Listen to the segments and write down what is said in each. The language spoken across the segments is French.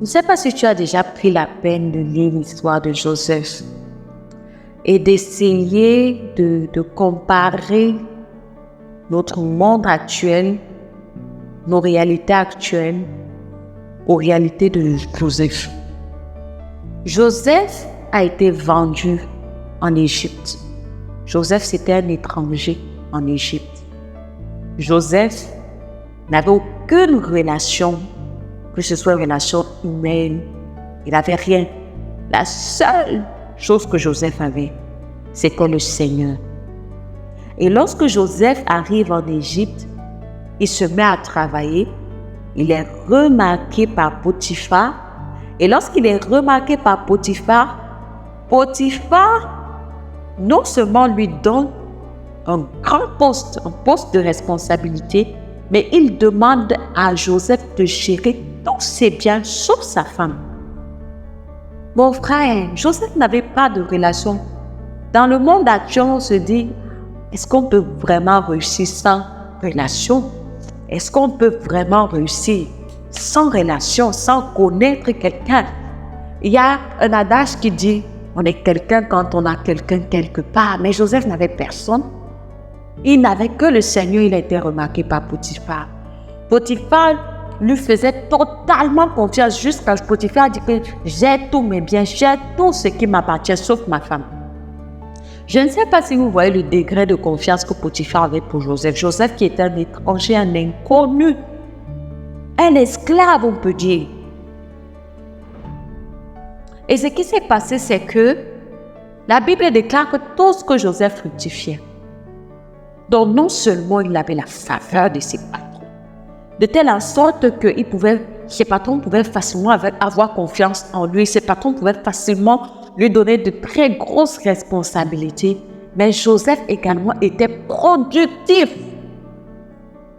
ne sais pas si tu as déjà pris la peine de lire l'histoire de Joseph et d'essayer de comparer notre monde actuel, nos réalités actuelles, aux réalités de Joseph. Joseph a été vendu en Égypte. Joseph, c'était un étranger en Égypte. Joseph n'avait aucune relation, que ce soit une relation humaine. Il n'avait rien. La seule chose que Joseph avait, c'était le Seigneur. Et lorsque Joseph arrive en Égypte, il se met à travailler. Il est remarqué par Potiphar. Et lorsqu'il est remarqué par Potiphar, non seulement lui donne un grand poste, un poste de responsabilité, mais il demande à Joseph de gérer tous ses biens, sauf sa femme. Mon frère, Joseph n'avait pas de relation. Dans le monde actuel, on se dit, est-ce qu'on peut vraiment réussir sans relation? Est-ce qu'on peut vraiment réussir sans relation, sans connaître quelqu'un? Il y a un adage qui dit, on est quelqu'un quand on a quelqu'un quelque part. Mais Joseph n'avait personne. Il n'avait que le Seigneur. Il a été remarqué par Potiphar. Potiphar lui faisait totalement confiance jusqu'à ce que Potiphar dit que j'ai tous mes biens, j'ai tout ce qui m'appartient sauf ma femme. Je ne sais pas si vous voyez le degré de confiance que Potiphar avait pour Joseph. Joseph qui était un étranger, un inconnu, un esclave, on peut dire. Et ce qui s'est passé, c'est que la Bible déclare que tout ce que Joseph fructifiait, donc non seulement il avait la faveur de ses patrons, de telle sorte que ses patrons pouvaient facilement avoir confiance en lui, ses patrons pouvaient facilement lui donner de très grosses responsabilités, mais Joseph également était productif.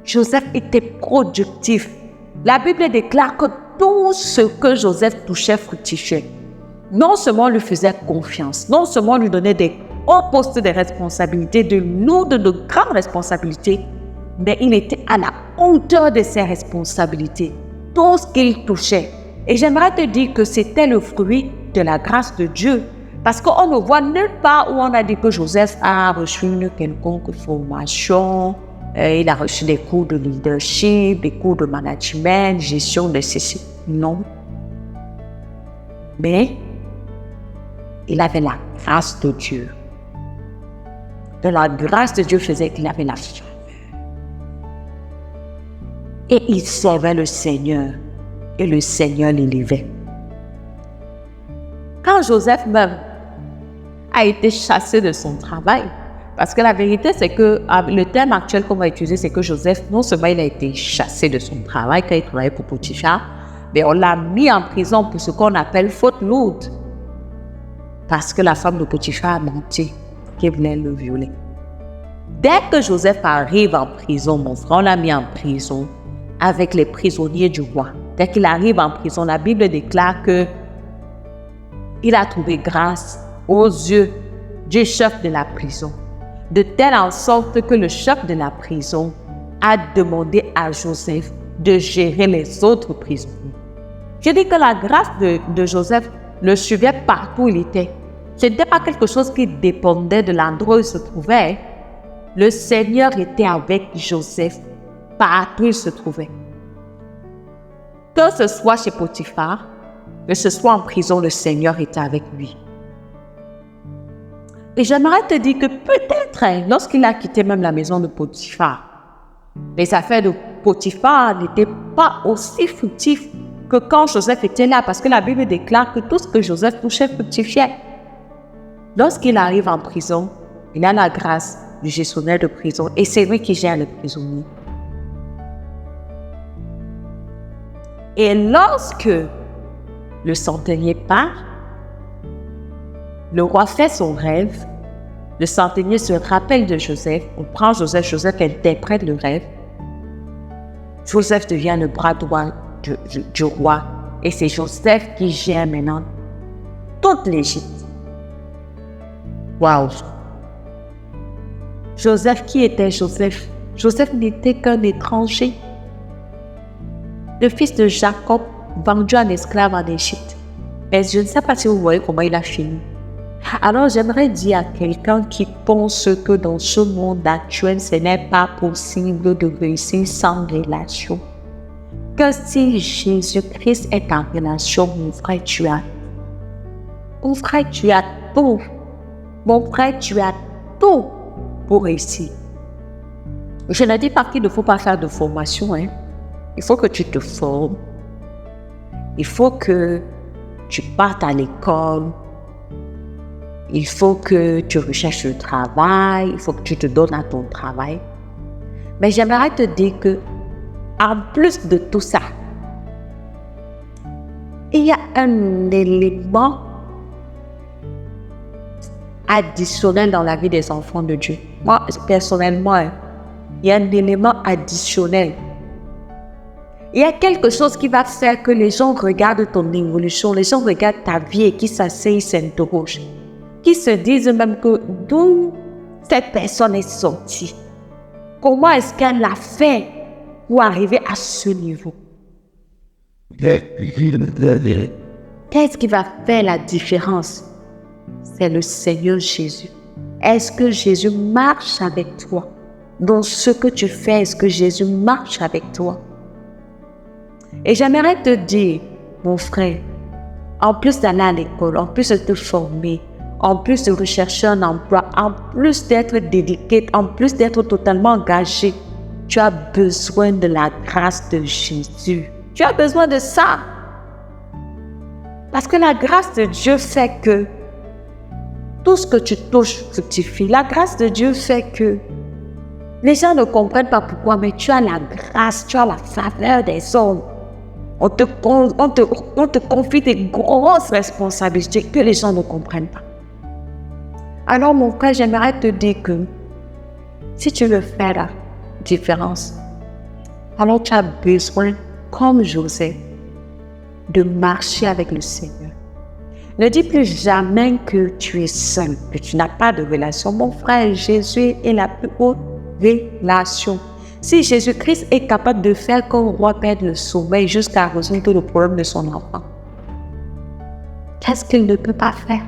Joseph était productif. La Bible déclare que tout ce que Joseph touchait fructifiait. Non seulement lui faisait confiance, non seulement lui donnait des hauts postes de responsabilité, de grandes responsabilités, mais il était à la hauteur de ses responsabilités. Tout ce qu'il touchait. Et j'aimerais te dire que c'était le fruit de la grâce de Dieu. Parce qu'on ne voit nulle part où on a dit que Joseph a reçu une quelconque formation, il a reçu des cours de leadership, des cours de management, gestion de ceci. Non. Mais il avait la grâce de Dieu. De la grâce de Dieu faisait qu'il avait la faveur. Et il servait le Seigneur. Et le Seigneur l'élevait. Quand Joseph même a été chassé de son travail, parce que la vérité c'est que le terme actuel qu'on va utiliser, c'est que Joseph, non seulement il a été chassé de son travail quand il travaillait pour Potiphar, mais on l'a mis en prison pour ce qu'on appelle faute lourde. Parce que la femme de Potiphar a menti, qu'il voulait le violer. Dès que Joseph arrive en prison, mon frère, on l'a mis en prison avec les prisonniers du roi. Dès qu'il arrive en prison, la Bible déclare que il a trouvé grâce aux yeux du chef de la prison, de telle sorte que le chef de la prison a demandé à Joseph de gérer les autres prisonniers. Je dis que la grâce de Joseph le suivait partout où il était. Ce n'était pas quelque chose qui dépendait de l'endroit où il se trouvait. Le Seigneur était avec Joseph partout où il se trouvait. Que ce soit chez Potiphar, que ce soit en prison, le Seigneur était avec lui. Et j'aimerais te dire que peut-être, lorsqu'il a quitté même la maison de Potiphar, les affaires de Potiphar n'étaient pas aussi fructives que quand Joseph était là, parce que la Bible déclare que tout ce que Joseph touchait fructifiait. Lorsqu'il arrive en prison, il a la grâce du gestionnaire de prison et c'est lui qui gère les prisonniers. Et lorsque le centenier part, le roi fait son rêve, le centenier se rappelle de Joseph, on prend Joseph, Joseph interprète le rêve. Joseph devient le bras droit du roi et c'est Joseph qui gère maintenant toute l'Égypte. Waouh! Joseph, qui était Joseph? Joseph n'était qu'un étranger. Le fils de Jacob, vendu en esclave en Égypte. Mais je ne sais pas si vous voyez comment il a fini. Alors, j'aimerais dire à quelqu'un qui pense que dans ce monde actuel, ce n'est pas possible de réussir sans relation. Que si Jésus-Christ est en relation, mon frère, tu as tout. Mon frère, tu as tout pour réussir. Je ne dis pas qu'il ne faut pas faire de formation. Il faut que tu te formes. Il faut que tu partes à l'école. Il faut que tu recherches le travail. Il faut que tu te donnes à ton travail. Mais j'aimerais te dire que, en plus de tout ça, il y a un élément additionnel dans la vie des enfants de Dieu. Moi, personnellement, il y a un élément additionnel. Il y a quelque chose qui va faire que les gens regardent ton évolution, les gens regardent ta vie et qui s'asseyent, s'interrogent, qui se disent même que d'où cette personne est sortie. Comment est-ce qu'elle a fait pour arriver à ce niveau? Qu'est-ce qui va faire la différence? C'est le Seigneur Jésus. Est-ce que Jésus marche avec toi? Dans ce que tu fais, est-ce que Jésus marche avec toi? Et j'aimerais te dire, mon frère, en plus d'aller à l'école, en plus de te former, en plus de rechercher un emploi, en plus d'être dédié, en plus d'être totalement engagé, tu as besoin de la grâce de Jésus. Tu as besoin de ça. Parce que la grâce de Dieu fait que tout ce que tu touches fructifie. La grâce de Dieu fait que les gens ne comprennent pas pourquoi, mais tu as la grâce, tu as la faveur des hommes. On te confie des grosses responsabilités que les gens ne comprennent pas. Alors mon frère, j'aimerais te dire que si tu veux faire la différence, alors tu as besoin, comme Joseph, de marcher avec le Seigneur. Ne dis plus jamais que tu es seul, que tu n'as pas de relation. Mon frère, Jésus est la plus haute relation. Si Jésus-Christ est capable de faire qu'un roi perde le sommeil jusqu'à résoudre le problème de son enfant, qu'est-ce qu'il ne peut pas faire?